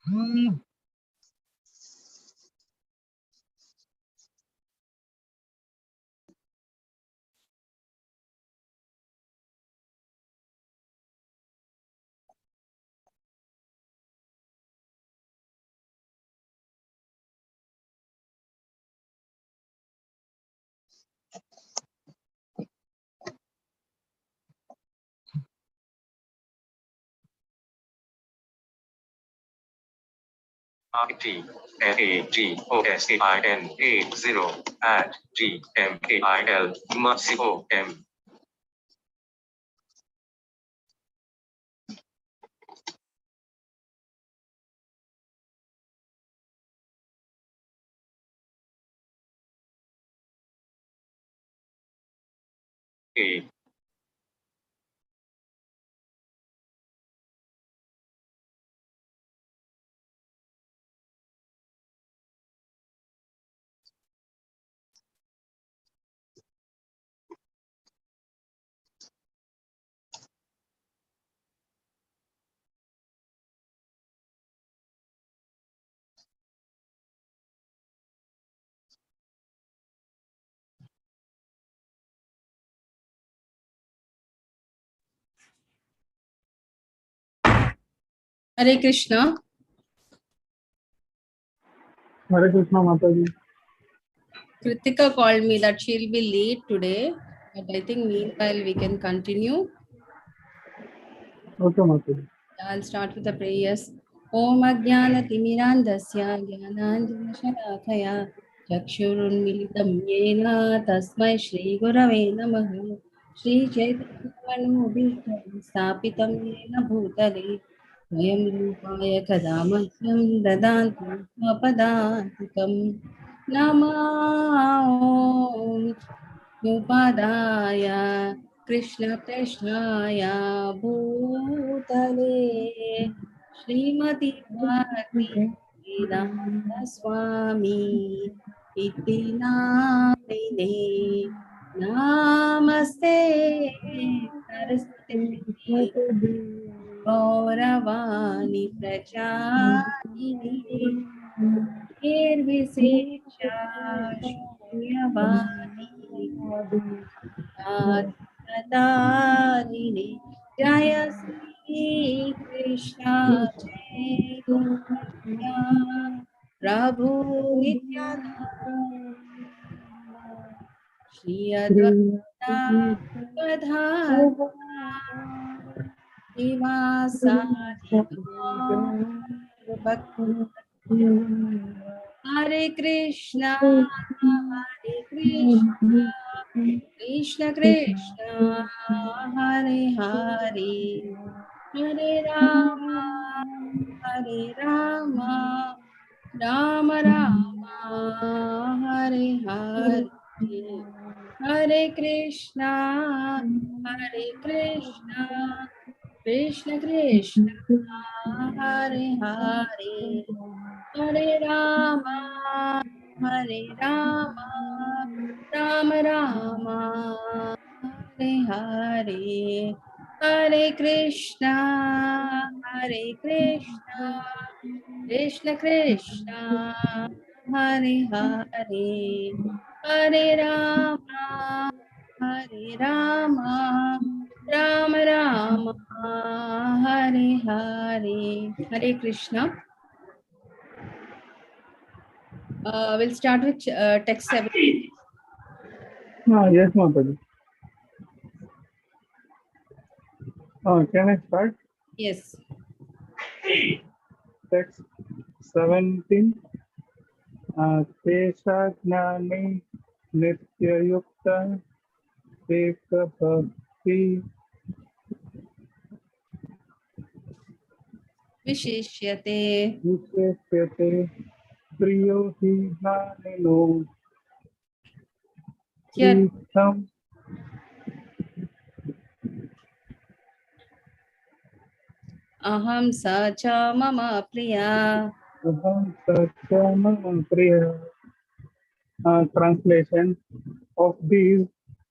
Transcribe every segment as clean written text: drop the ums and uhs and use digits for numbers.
ITRAGOSINA@gmail.com. Hare Krishna. Hare Krishna Mataji. Kritika called me that she'll be late today, but I think meanwhile we can continue. Okay Mataji. I'll start with the prayers. Om Ajnana Timirandasya Jnananjana Shalakaya Chakshurunmilitam Yena Tasmai Shri Gurave Namaha Shri Chaitanya Manobhishtam Stapitam Yena Bhutale Swayam Rupaya Kadamahyam Dadanti Swapadantikam Nama Upadaya Krishna Krishnaya Bhutale Srimati Bhakti Vedanta Swami Iti Namine Namaste Saraswati Gauravani Prachayini Nirvisesha Shunyavani Adharini Jaya Sri Krishna Chaitanya Prabhu Nityananda Shri Advaita Gadadhara Srivasadi Bhakti Hare Krishna Krishna Krishna Hare Hare Hare Rama Rama Rama Hare Hare Hare Krishna Krishna Krishna Hare Hare Hare Rama Rama Rama Hare Hare Hare Krishna Krishna Krishna Hare Hare Hare Rama Rama Rama Hare Hare Hare Krishna. We'll start with text 7. Yes Mataji. Can I start? Yes. Text 17. Tesha Jnani Nityayukta Eka Bhakti Vishishyate Priyo Hi Nanino Yat Pritham Aham Sacha Mama Priya. Aham Satya Mama Priya. Translation of these,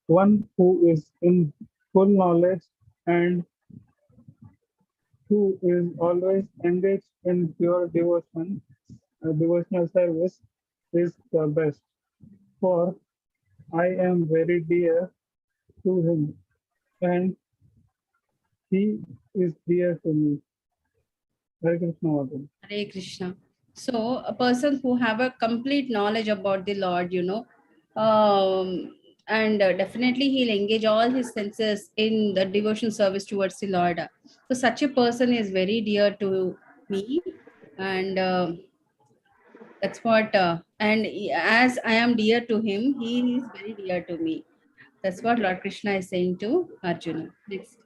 one who is in full knowledge and who is always engaged in pure devotion, devotional service, is the best. For I am very dear to him, and he is dear to me. Hare Krishna Madan. Hare Krishna. So a person who have a complete knowledge about the Lord, and definitely he'll engage all his senses in the devotion service towards the Lord. So such a person is very dear to me, and that's what. As I am dear to him, he is very dear to me. That's what Lord Krishna is saying to Arjuna. Next.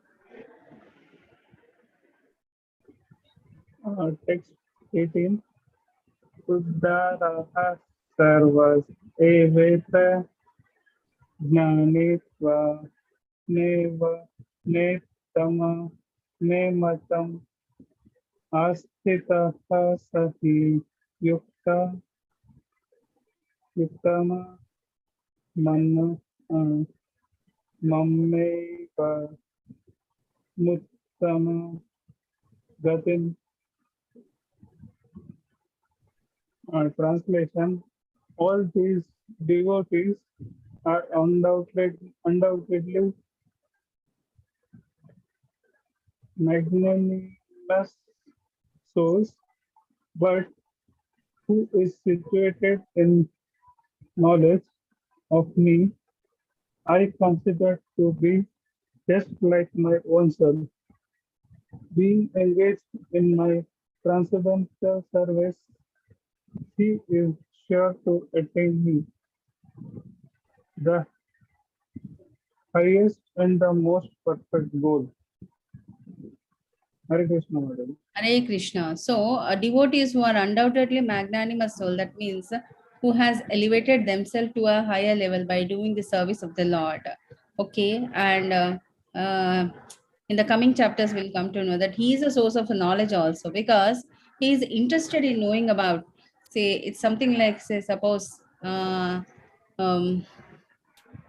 Text 18. Uddaraha sarvas eveta ज्ञानेत्वा नेव नेतम नेमतम आस्थितः सहि युक्ता युक्तम मन मम्मेव Muttam गतिम. Translation: all these devotees are undoubtedly magnanimous souls, but who is situated in knowledge of me, I consider to be just like my own self. Being engaged in my transcendental service, he is sure to attain me, the highest and the most perfect goal. Hare Krishna Madam. Hare Krishna. So, devotees who are undoubtedly magnanimous soul, that means who has elevated themselves to a higher level by doing the service of the Lord. Okay, and in the coming chapters, we'll come to know that he is a source of knowledge also because he is interested in knowing about, say, it's something like, say, suppose. Um,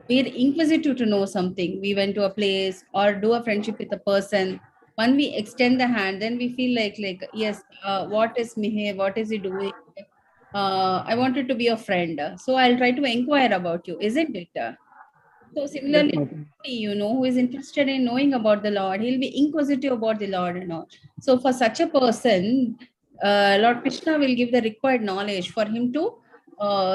we're inquisitive to know something. We went to a place or do a friendship with a person. When we extend the hand, then we feel like yes, what is Mihe? What is he doing? I wanted to be a friend, so I'll try to inquire about you, isn't it? So Yes, similarly, Madam. who is interested in knowing about the Lord, he'll be inquisitive about the Lord and all. So for such a person, Lord Krishna will give the required knowledge for him to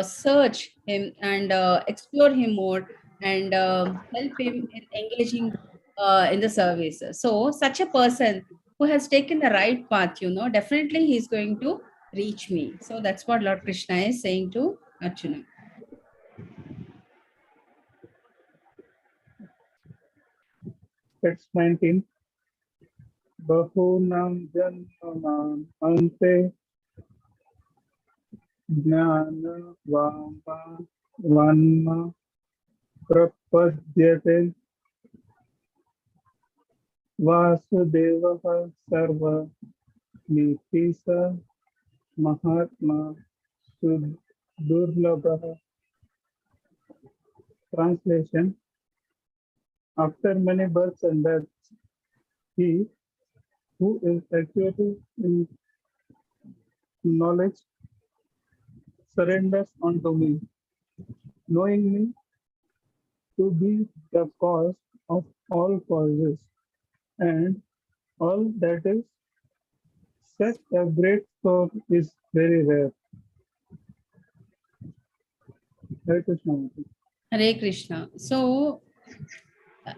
search him and explore him more and help him in engaging in the service. So such a person who has taken the right path, definitely he's going to reach me. So that's what Lord Krishna is saying to Arjuna. Text 19. Bahunam janmanam ante jnana vama vanma prapadyate vasudevah sarva nitisa mahatma sudurlabha. Translation: after many births and deaths, he who is accurate in knowledge surrenders unto me, knowing me to be the cause of all causes, and all that is such a great soul is very rare. Hare Krishna. Hare Krishna. So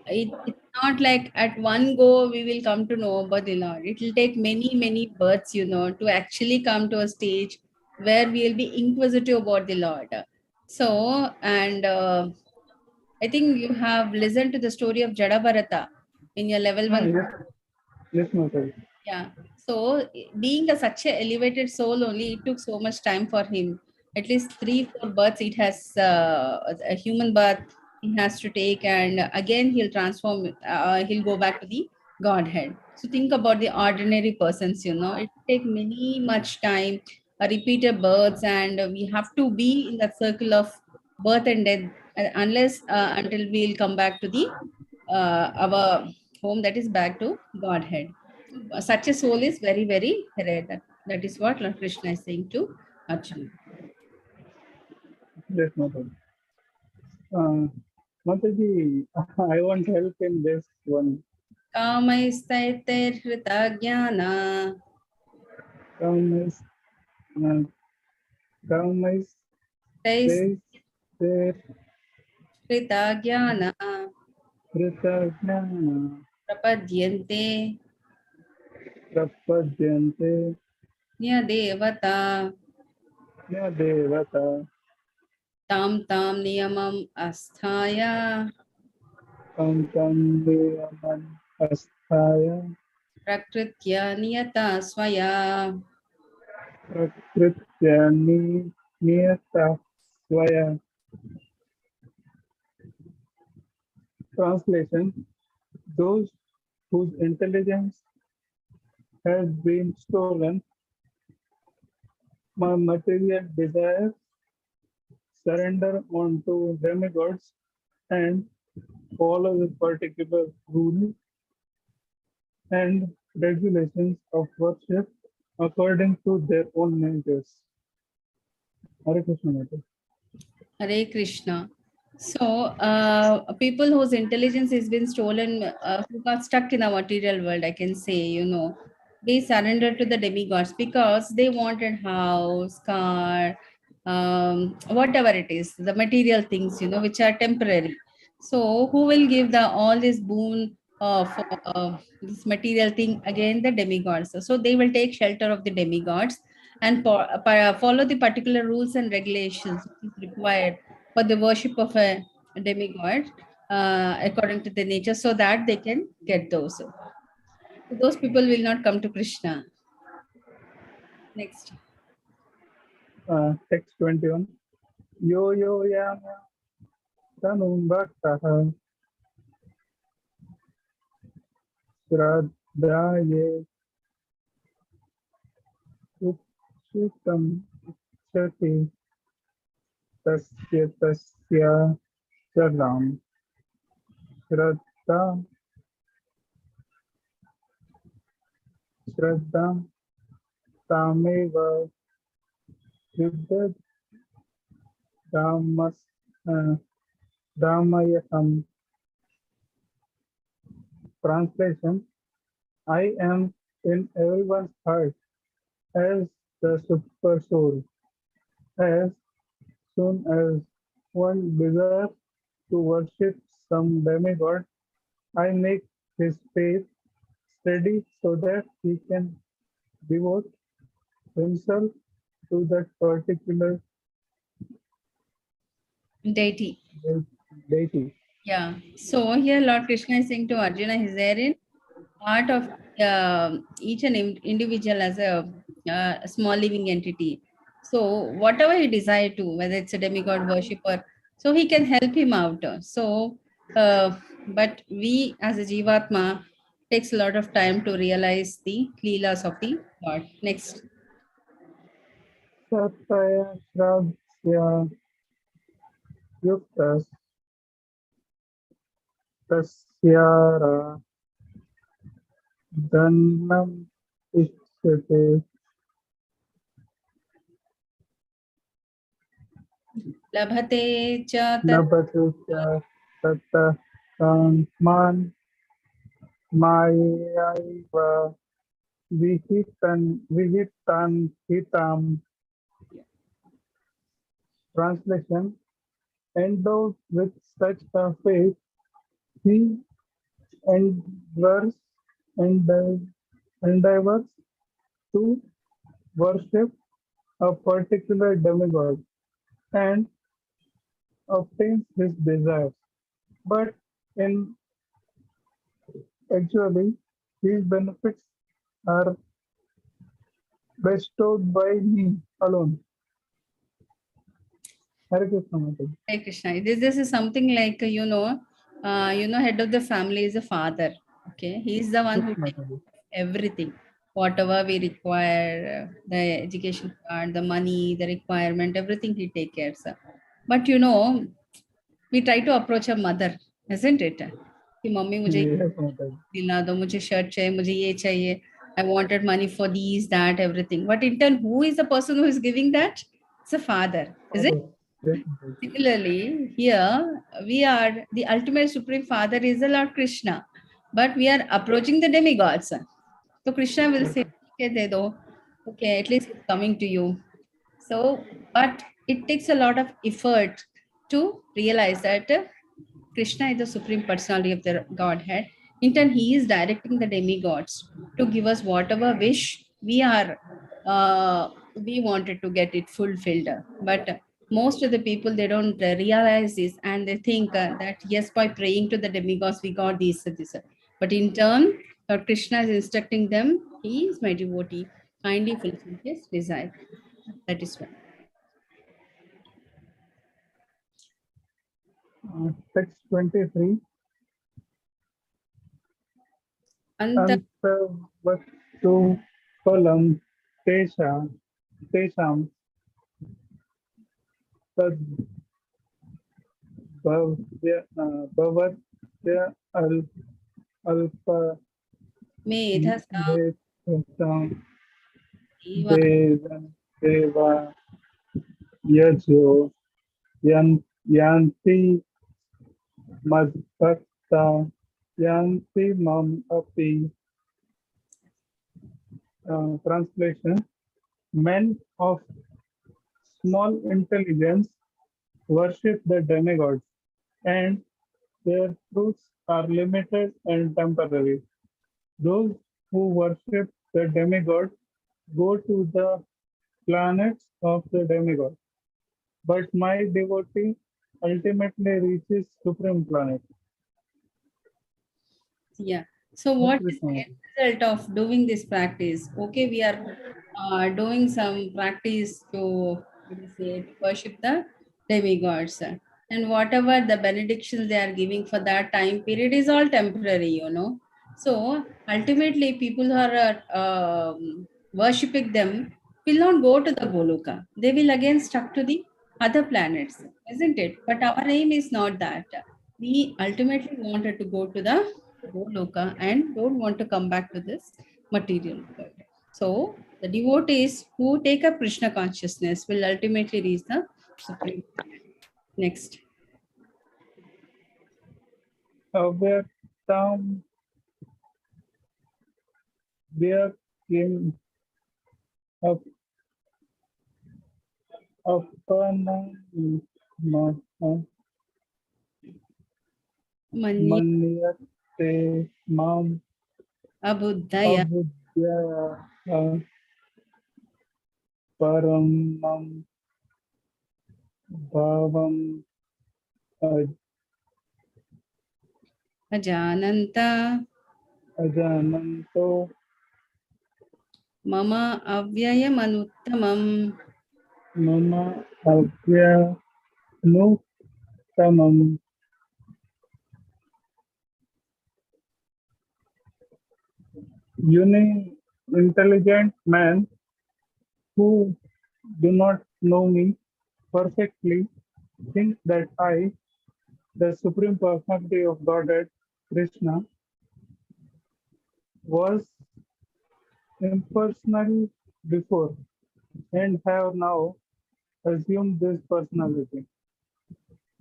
it's not like at one go we will come to know about the Lord. It will take many, many births, to actually come to a stage where we'll be inquisitive about the Lord. So, and I think you have listened to the story of Jada in your level one. Yes, yes, Mataji. Yeah. So being such a elevated soul only, it took so much time for him. At least 3, 4 births. It has a human birth he has to take, and again he'll transform. He'll go back to the Godhead. So think about the ordinary persons. It take many much time, repeated births, and we have to be in that circle of birth and death unless until we'll come back to the our home, that is back to Godhead. Such a soul is very, very rare. That is what Lord Krishna is saying to Arjuna. Yes, Mataji. Mataji, I want help in this one. कामैस्तैर्हृता ज्ञाना Calm is, uh, calm is, says, there, तैस्हृता ज्ञाना Kritajnana, प्रपद्यन्ते Prapadyante, न्यदेवता Devata, तां तां नियमम् आस्थाय Kamkamyaman, Asthaya, प्रकृत्या नियता स्वया. Prakrityani, Niyata, Swaya. Translation: those whose intelligence has been stolen, my material desires surrender onto demigods and follow the particular rules and regulations of worship according to their own natures. Hare Krishna Mata. Hare Krishna. So, people whose intelligence has been stolen, who got stuck in the material world, I can say, they surrendered to the demigods because they wanted house, car, whatever it is, the material things, which are temporary. So, who will give the all this boon for this material thing again? The demigods. So, they will take shelter of the demigods and follow the particular rules and regulations which is required for the worship of a demigod according to the nature, so that they can get those. So those people will not come to Krishna. Next. Text 21. Yo yo yama tanum bhaktaha shraddhaye utsutam chati tasya tasya chalam shraddha shraddha tameva yuddha dhamas dhamayaham. Translation: I am in everyone's heart as the super soul. As soon as one desires to worship some demigod, I make his faith steady so that he can devote himself to that particular Deity. deity. Yeah. So here Lord Krishna is saying to Arjuna, he's there in part of each and individual as a small living entity. So whatever he desire to, whether it's a demigod worshipper, so he can help him out. So, but we as a Jivatma takes a lot of time to realize the leelas of the Lord. Next. Satya Shraddhya Yuktas Tasyara Dhanam Ichyate Labhate cha tat Labhatu Cha Tata Man Mayaiva Vihitan Hitam. Translation: endowed with such a faith, he endeavors, endeavors, endeavors to worship a particular demigod and obtains his desires. But in actually, these benefits are bestowed by me alone. Hare Krishna Mataji. Hare Krishna. This is something like head of the family is a father. Okay, he is the one Yes, who takes Mataji. everything, whatever we require, the education card, the money, the requirement, everything he take care of. But we try to approach a mother, isn't it? कि mummy मुझे Yes, Mataji. दिला दो, मुझे shirt चाहिए, मुझे ये चाहिए. I wanted money for these, that, everything. But in turn, who is the person who is giving that? It's a father, is it? Father. Yes, Mataji. Similarly, here we are, the ultimate supreme father is the Lord Krishna, but we are approaching the demigods. So Krishna will say, okay, de do. Okay, at least it's coming to you. So, but it takes a lot of effort to realize that Krishna is the supreme personality of the Godhead. In turn, he is directing the demigods to give us whatever wish we wanted to get it fulfilled. But most of the people, they don't realize this, and they think that yes, by praying to the demigods we got this. But in turn, Lord Krishna is instructing them, he is my devotee, kindly fulfill his desire. That is why. Text 23. Anta Antavatu phalam tesha tesham tad bhavatya alpa Medhasa vetam Eva devan deva yajo yanti madbhakta yanti mam api. Translation: Men of small intelligence worship the demigods, and their fruits are limited and temporary. Those who worship the demigod go to the planets of the demigod, but my devotee ultimately reaches supreme planet. Yeah. So Hare what is Krishna. the end result of doing this practice? Okay, we are doing some practice to, what do you say, to worship the demigods. And whatever the benedictions they are giving for that time period is all temporary. So ultimately, people who are worshipping them will not go to the Goloka. They will again stuck to the other planets, isn't it? But our aim is not that. We ultimately wanted to go to the Goloka and don't want to come back to this material world. So the devotees who take up Krishna consciousness will ultimately reach the supreme. Next. Avyaktam Vyakim Ap- Apana Manya Manyate Mam Abuddhaya Abudya Paramam Bhavam Ajananta Ajananto Mama Avyayamanutamam. Mama Abhya Nuttamam. Intelligent man who do not know me perfectly think that I, the Supreme Personality of Godhead, Krishna, was impersonal before and have now assumed this personality.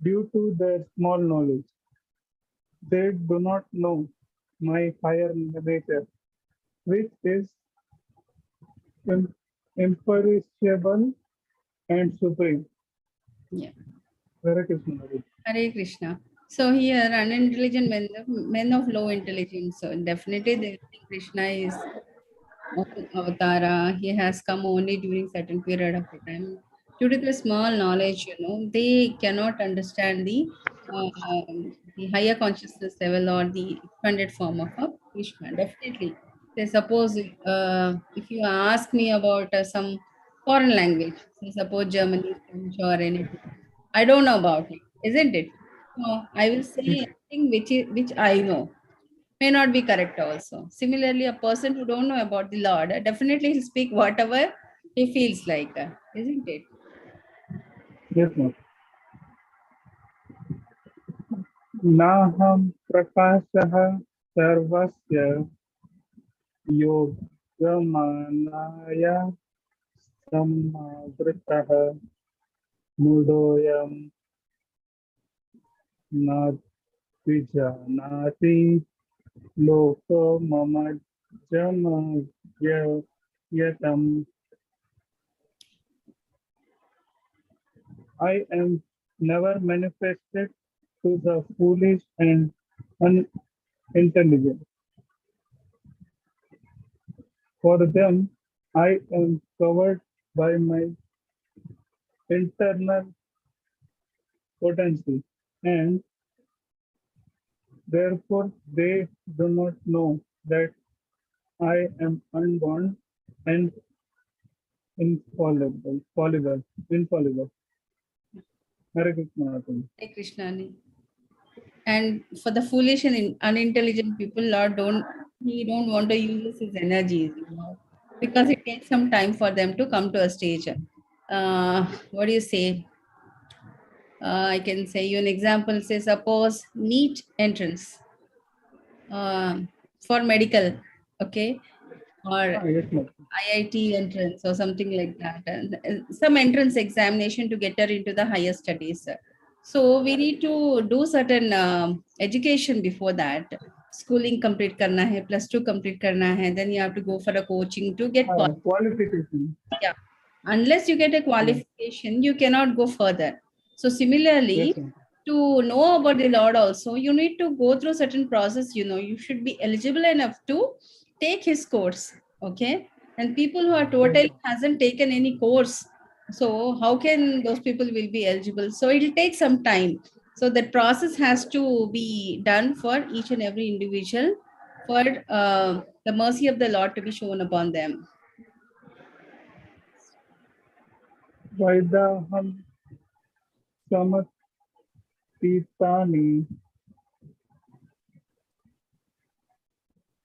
Due to their small knowledge, they do not know my higher nature, which is im- imperishable and supreme. Yeah. Hare Krishna. Hare. Hare Krishna. So here, unintelligent men of low intelligence. So definitely, they think Krishna is one avatara. He has come only during certain period of the time. Due to the small knowledge, they cannot understand the higher consciousness level or the expanded form of a Krishna. Definitely, say suppose if you ask me about some foreign language, say suppose Germany, French, or anything, I don't know about it, isn't it? So I will say anything which I know may not be correct also. Similarly, a person who don't know about the Lord, definitely he'll speak whatever he feels like, isn't it? Yes, ma'am. नाहं प्रकाशः सर्वस्य योगमानाय समावृतः मूढोऽयं न विजानाति लोको मम जमयतम्. I am never manifested to the foolish and unintelligent. For them, I am covered by my internal potency, and therefore they do not know that I am unborn and infallible. Hare Krishna. Mataji. Hare Krishna. And for the foolish and unintelligent people, Lord he don't want to use his energies, because it takes some time for them to come to a stage. What do you say? I can say you an example. Say suppose NEET entrance for medical, okay, or Yes, Mataji. IIT entrance or something like that, and some entrance examination to get her into the higher studies. So we need to do certain education before that. Schooling complete karna hai, plus two complete karna hai. Then you have to go for a coaching to get Qualification. yeah. Unless you get a Yes, qualification, you cannot go further. So yes, similarly, ma'am. to know about the Lord also, you need to go through certain process. You should be eligible enough to take his course. Okay. And people who are Yes, totally ma'am. hasn't taken any course, so how can those people will be eligible? So it will take some time. So that process has to be done for each and every individual for the mercy of the Lord to be shown upon them. Vaidaham samatitani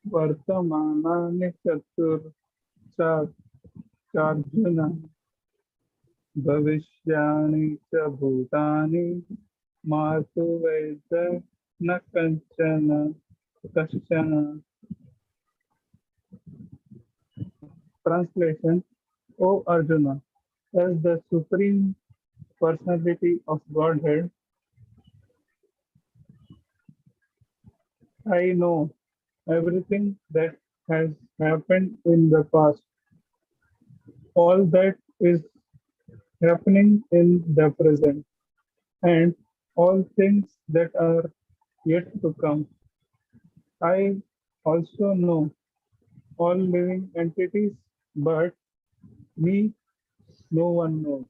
vartamanani चार्जुन भविष्याणि च भूतानि मातु वैद न कश्चन. Translation: O Arjuna, as the supreme personality of Godhead, I know everything that has happened in the past, all that is happening in the present, and all things that are yet to come. I also know all living entities, but me no one knows.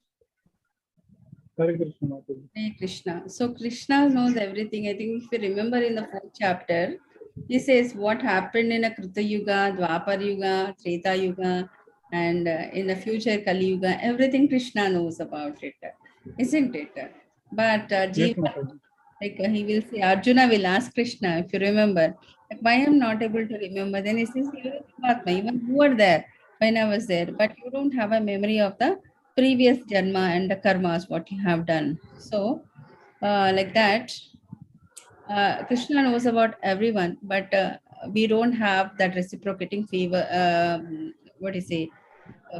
Hare Krishna Mataji. Hare Krishna. So Krishna knows everything. I think if you remember in the fourth chapter, he says what happened in a Krita Yuga, Dwapar Yuga, Treta Yuga, and in the future Kali Yuga. Everything Krishna knows about it, isn't it? But Yes, Jiva, Mataji. like he will say, Arjuna will ask Krishna, if you remember, like, why I'm not able to remember? Then he says, you are Jivatma, even you were there when I was there, but you don't have a memory of the previous janma and the karmas what you have done. So like that, Krishna knows about everyone, but we don't have that reciprocating favor, what do you say,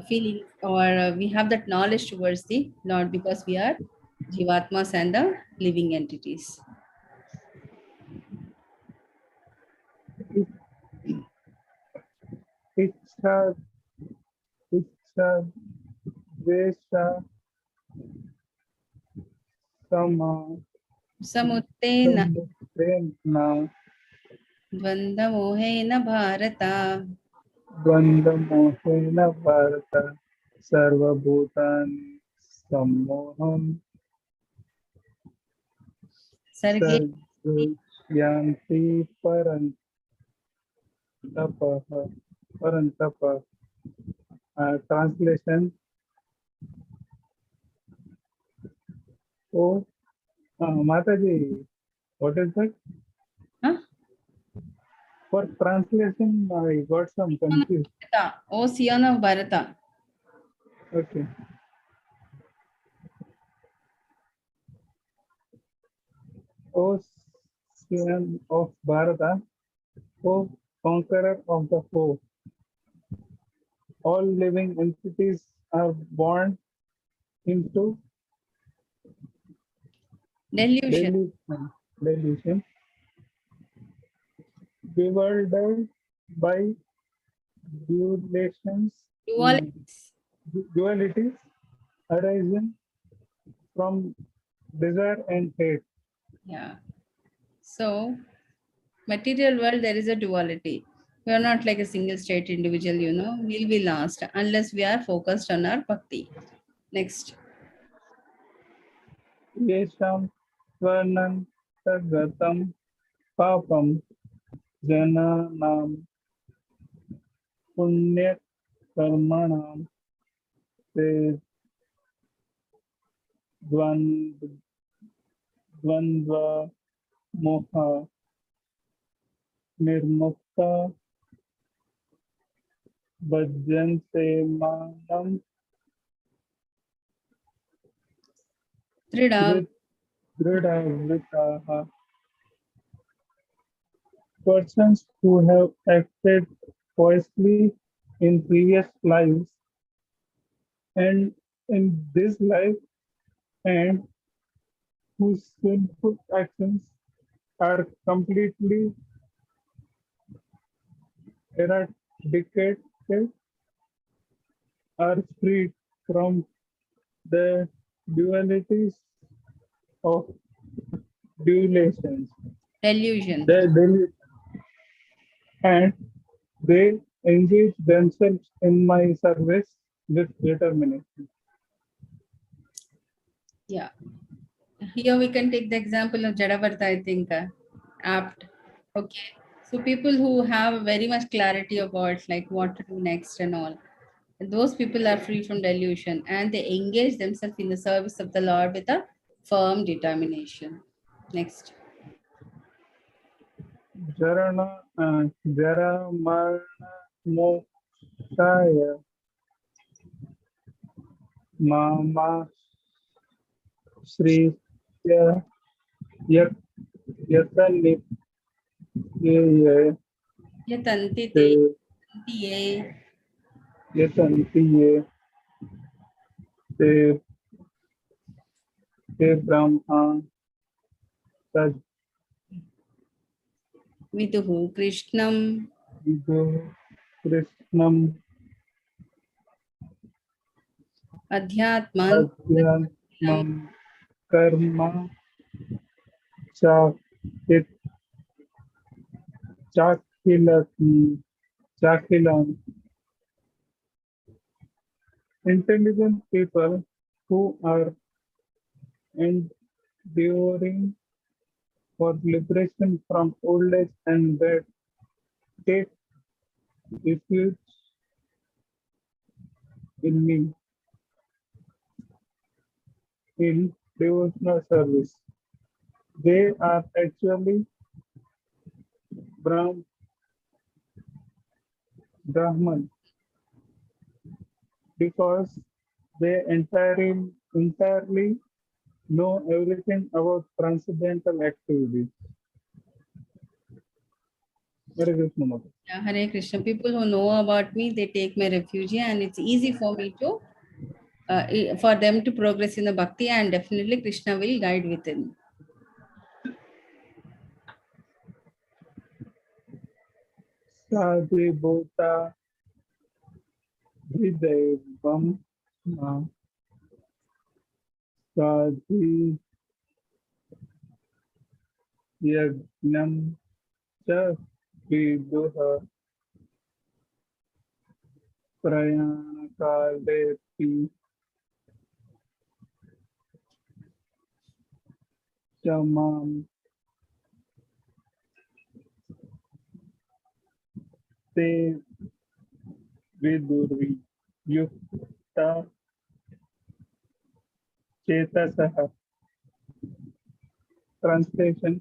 feelings, or we have that knowledge towards the Lord, because we are jivatmas and the living entities. इच्छा इच्छा द्वेष सम Samuttena समुत्थेन dvandamohena bharata द्वन्द्वमोहेन Bharat सर्वभूतानि सम्मोहं sarge सर्गयांति परन्तप. Translation: Oh, Mataji, what is that? huh? For translation, I got some confused. Oh, Sion of Bharata. Okay. Oh, champion of Bharata, O conqueror of the foe. All living entities are born into Delusion. delusion, delusion, bewildered by dualities, Dualities. dualities arising from desire and hate. Yeah. So, material world, there is a duality. We are not like a single state individual, we'll be lost unless we are focused on our bhakti. Next. येषां स्वर्णन्तर्गतं पापं जनानां पुण्यकर्मणां ते द्वन्द्वमोह निर्मुक्ता भजन्ते मां Trida. दृढवृताः. Persons who have acted wisely in previous lives and in this life, and whose sinful actions are completely eradicated, are freed from the dualities of dualations. Delusion. And they engage themselves in my service with determination. Yeah. Here we can take the example of Jadavartha, I think, apt. Okay. So people who have very much clarity about like what to do next and all, those people are free from delusion and they engage themselves in the service of the Lord with a firm determination. Next. Jara Marna Mokshaya Mama Sri Yat Yatanit Yatanti te, yatanti ye, Yatanti Te Te Brahma Tad viduhu Krishnam Vidu Krishnam adhyatman Adhyatmam Karma Chakit Chakilat Chakilam. Intelligent people who are enduring for liberation from old age and death take refuge in me in devotional service. They are actually Brahm, Brahman because they entirely know everything about transcendental activities. Hare Krishna Mother. Yeah, Hare Krishna. People who know about me, they take my refuge, and it's easy for me to, for them to progress in the bhakti, and definitely Krishna will guide within. Sadhibhuta Hridayavam Sadhi Yagnam Cha Viduha Prayanakalepi Chamam Te Viduri Yukta Chetasaha. Translation: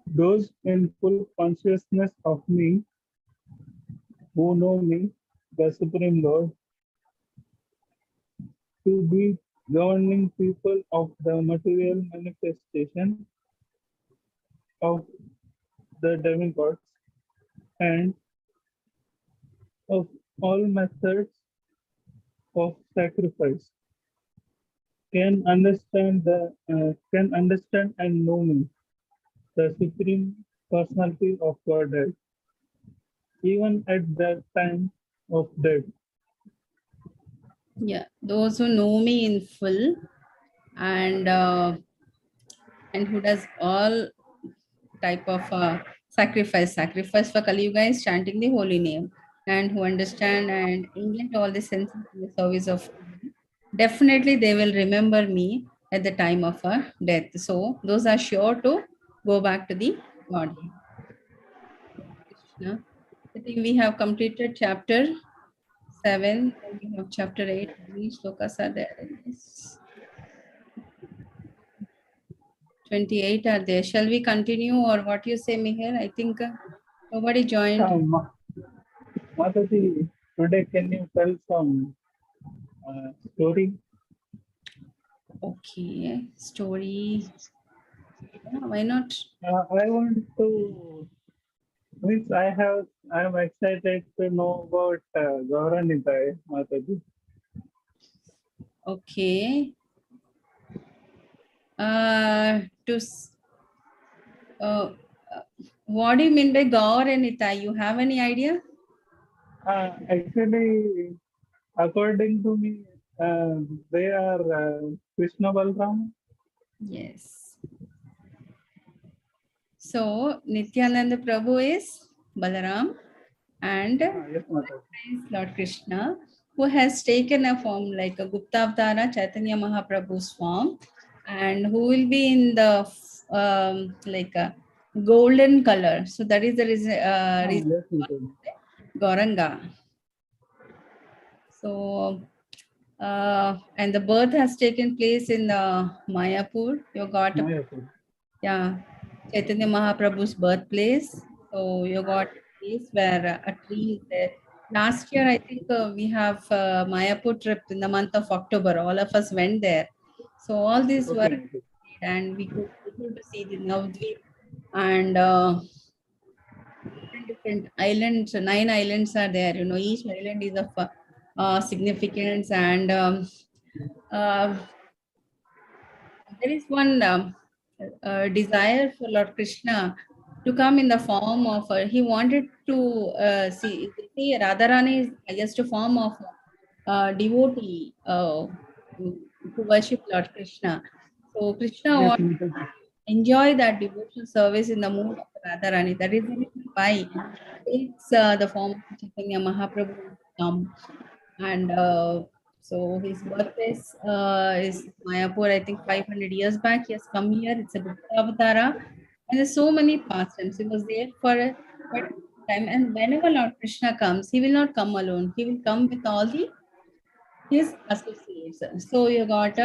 those in full consciousness of me, who know me, the Supreme Lord, to be governing people of the material manifestation, of the demigods and of all methods of sacrifice can understand and know me, the supreme personality of Godhead, even at that time of death. Yeah, those who know me in full and who does all type of sacrifice for Kali Yuga is chanting the holy name, and who understand and engage all the senses in the service of me. Definitely they will remember me at the time of death. So those are sure to go back to the Godhead. Krishna. I think we have completed chapter 7, then we have chapter 8. How many shlokas are there in this? 28 are there. Shall we continue or what you say, Mihir? I think nobody joined. Mataji, today can you tell some story? Okay, story. Yeah, why not? I want to, means I am excited to know about Gauranitai, Mataji. Okay. To uh, what do you mean by Gaur and Ita? You have any idea? Actually, according to me, they are Krishna Balram. Yes. So Nityananda Prabhu is Balaram and Yes, Mataji. is Lord Krishna, who has taken a form like a Gupta Avtara, Chaitanya Mahaprabhu's form, and who will be in the like a golden color. So that is the reason Yes, Mataji. Gauranga. So and the birth has taken place in Mayapur. You got a, Mayapur. yeah, Chaitanya Mahaprabhu's birthplace. So you got a place where a tree is there. Last year, I think we have Mayapur trip in the month of October. All of us went there. So all these were, Okay, Mataji. and we could able to see the Navadvip and different islands. 9 islands are there. You know, each island is of significance, and uh, there is one desire for Lord Krishna to come in the form of, he wanted to see Radharani is highest form of devotee to worship Lord Krishna. So Krishna Yes, wants Mataji. to enjoy that devotional service in the mood of Radharani. That is the reason why he takes the form of Chaitanya Mahaprabhu to come. And so his birthplace is Mayapur. I think 500 years back he has come here. It's a Gupta Avatara. And there's so many pastimes. He was there for quite a time. And whenever Lord Krishna comes, he will not come alone. He will come with all the his associates. So you got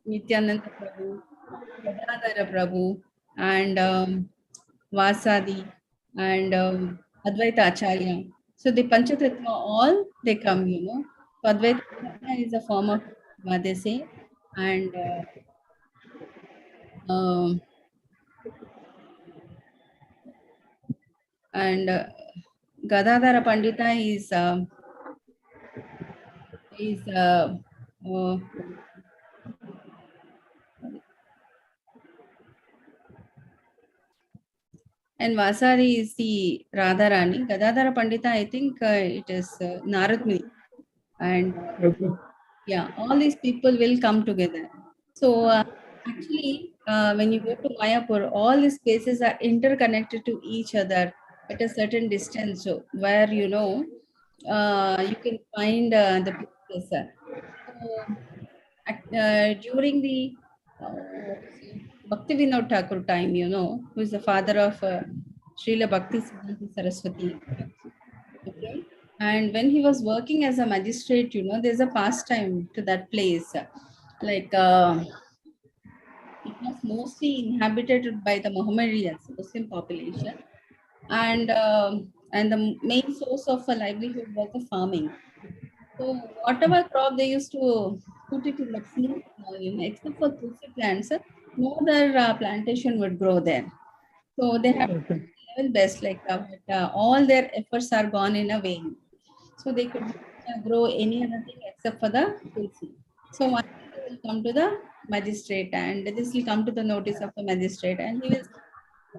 Nityananda Prabhu, Gadadhara Prabhu, and Vasadi, and Advaita Acharya. So the Panchatattva, all they come, you know. So Advaita Acharya is a form of what they say, and um, and Gadadhara Pandita is and Vasari is the Radharani. Gadadhara Pandita, I think it is Narad Muni. And Okay. yeah, all these people will come together. So actually, when you go to Mayapur, all these places are interconnected to each other at a certain distance. So where you can find the places. So during the what to say, Bhakti Vinod Thakur time, who is the father of Srila Bhakti Siddhanta Saraswati. Okay. And when he was working as a magistrate, there's a pastime to that place. Like it was mostly inhabited by the Mohammedans, Muslim population, and the main source of a livelihood was the farming. So whatever crop they used to put it in the field, except for tulsi plants, no other plantation would grow there. So they have Okay. level best, like but, all their efforts are gone in a vain. So they could not grow any other thing except for the tulsi. So one day they will come to the magistrate, and this will come to the notice of the magistrate, and he will say,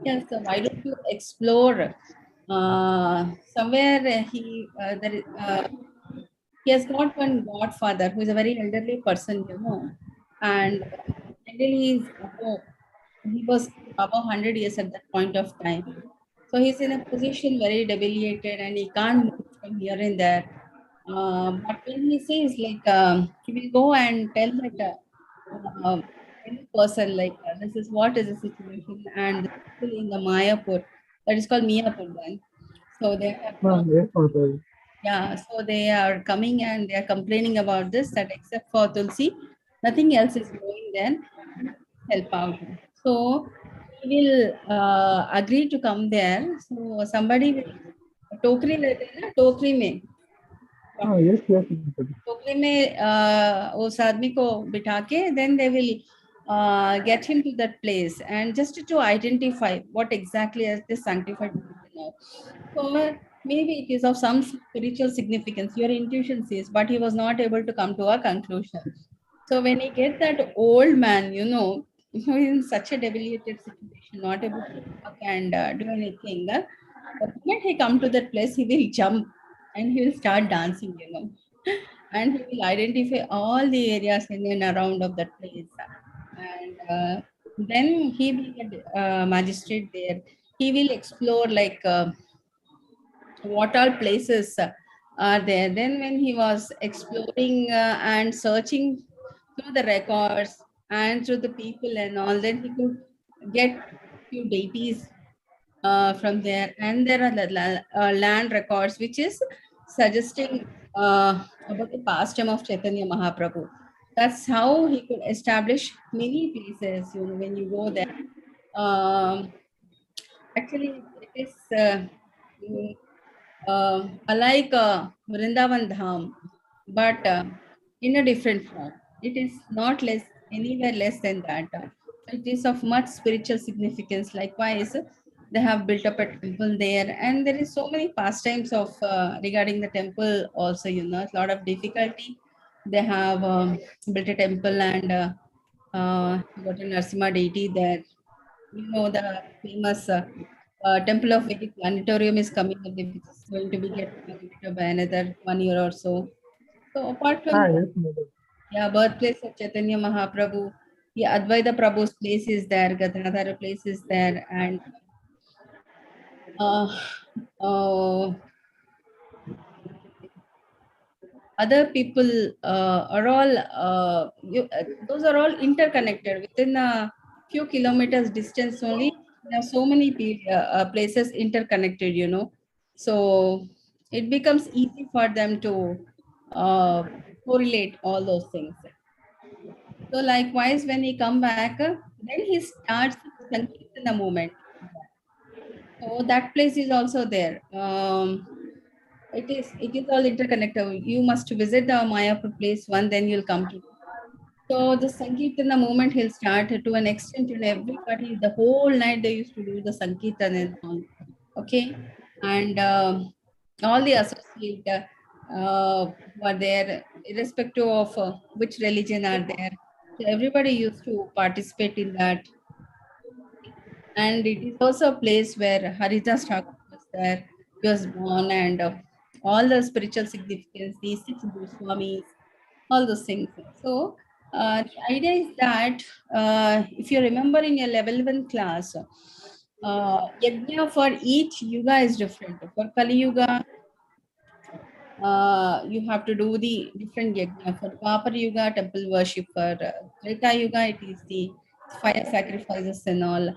yes, so why don't you explore somewhere there is, he has got one godfather who is a very elderly person, and generally he was above 100 years at that point of time. So he's in a position very debilitated and he can't move from here and there. But when he says, like, he will go and tell that any person, like, this is what is the situation, and the people in the Mayapur, that is called Miyapur then. So they have Yes, Mataji. yeah, so they are coming and they are complaining about this, that except for Tulsi, nothing else is going there. Help out. So he will agree to come there. So somebody will टोकरी रहते हैं ना टोकरी में Yes, yes, Mataji. टोकरी में उस आदमी को बिठा के then they will get him to that place and just to identify what exactly is the sanctified place now. So maybe it is of some spiritual significance. Your intuition says, but he was not able to come to a conclusion. So when he get that old man, who is in such a debilitated situation, not able to walk and do anything, the moment he come to that place, he will jump and he will start dancing. And he will identify all the areas in and around of that place. And then he being a magistrate there, he will explore like what all places are there. Then when he was exploring and searching through the records and through the people and all, then he could get few deities from there. And there are the land records which is suggesting about the pastime of Chaitanya Mahaprabhu. That's how he could establish many places, when you go there. Um, Actually, it is alike Vrindavan Dham, but in a different form. It is not less, anywhere less than that. It is of much spiritual significance. Likewise, they have built up a temple there, and there is so many pastimes of regarding the temple. Also, a lot of difficulty. They have built a temple and got a Narsimha deity there. The famous Temple of Vedic Planetarium is coming up, which is going to be get inaugurated by another 1 year or so. So apart from that, Yes, Mataji. yeah, birthplace of Chaitanya Mahaprabhu, yeah, Advaita Prabhu's place is there, Gadadhara place is there, and uh, uh, other people are all those are all interconnected within a few kilometers distance only. There are so many places interconnected, so it becomes easy for them to uh, correlate all those things. So likewise when he come back, then he starts Sankirtana movement. So that place is also there. It is all interconnected. You must visit the Mayapur place one, then you'll come to. So the Sankirtana movement he'll start to an extent, everybody the whole night they used to do the Sankirtana and all. Okay, and all the associate were there, irrespective of which religion are there. So everybody used to participate in that, and it is also a place where Haridas Thakur was there. He was born, and all the spiritual significance, these six Goswamis, all those things. So the idea is that if you remember in your level 1 class, yajna for each yuga is different. For Kali Yuga, you have to do the different yajna. For Dwapar Yuga, temple worship. For Treta Yuga, it is the fire sacrifices and all.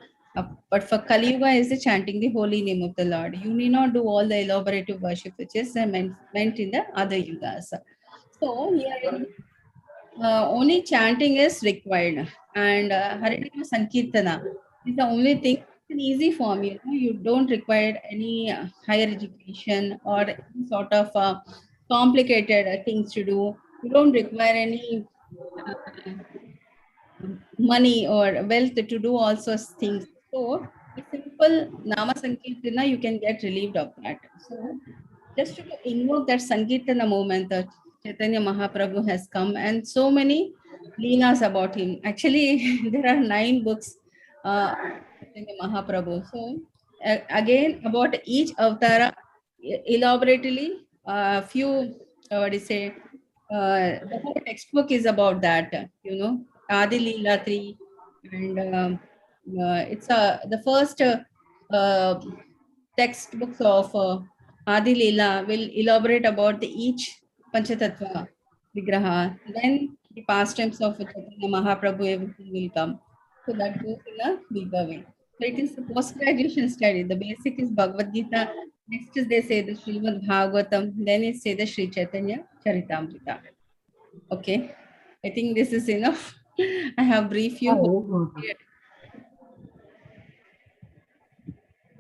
But for Kali Yuga, is the chanting the holy name of the Lord. You need not do all the elaborative worship which is meant in the other yugas. So here only chanting is required, and Harinama Sankirtana is the only thing. It's an easy form, you don't require any higher education or any sort of complicated things to do. You don't require any money or wealth to do all sorts things. So it's a simple Nama Sankirtana, you can get relieved of that. So just to invoke that Sankirtana moment, Chaitanya Mahaprabhu has come, and so many Leelas about him. Actually, there are 9 books of Chaitanya Mahaprabhu. So again, about each avatara, elaborately, few, what do you say, the whole textbook is about that, Adi Leela 3, and it's the first uh, textbooks of Adi Leela will elaborate about the each Panchatattva Vigraha. Then the pastimes of Chaitanya Mahaprabhu, everything will come. So that goes in a bigger way. So it is a post-graduation study. The basic is Bhagavad Gita. Next is they say the Srimad Bhagavatam. Then it say the Sri Chaitanya Charitamrita. Okay. I think this is enough. I have briefed you.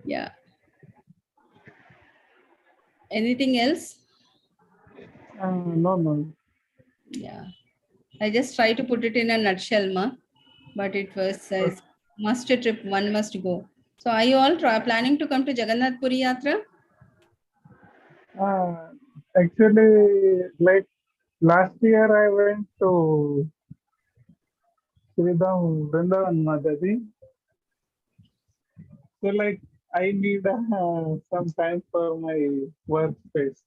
Yeah. Anything else? No. Yeah. I just try to put it in a nutshell, but it was must trip, one must go. So are you all planning to come to Jagannath Puri Yatra? Actually, like last year I went to Sridham Vrindavan Mataji. So like I need some time for my workspace.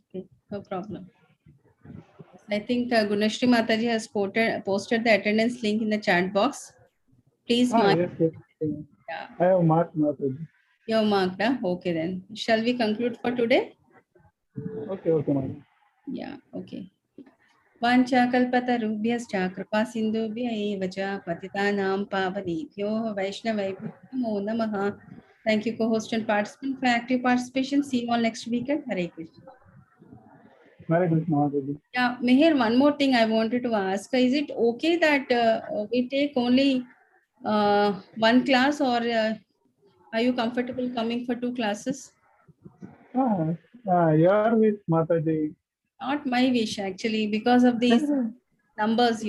Okay, no problem. I think Gunashri Mataji has posted the attendance link in the chat box. Please mark. Yes. Yeah. I have marked Mataji. You have marked, huh? Okay then. Shall we conclude for today? Okay, Mataji. Yeah, okay. वाञ्छाकल्पतरुभ्यश्च कृपा सिन्धुभ्य एव च पतितानां पावनेभ्यो वैष्णवेभ्यो नमो नमः. Thank you, co-host and participant, for active participation. See you all next weekend. Hare Krishna. Hare Krishna, Mataji. Yeah, Meher, one more thing I wanted to ask. Is it okay that we take only one class, or are you comfortable coming for 2 classes? You are with Mataji. Not my wish, actually, because of these numbers,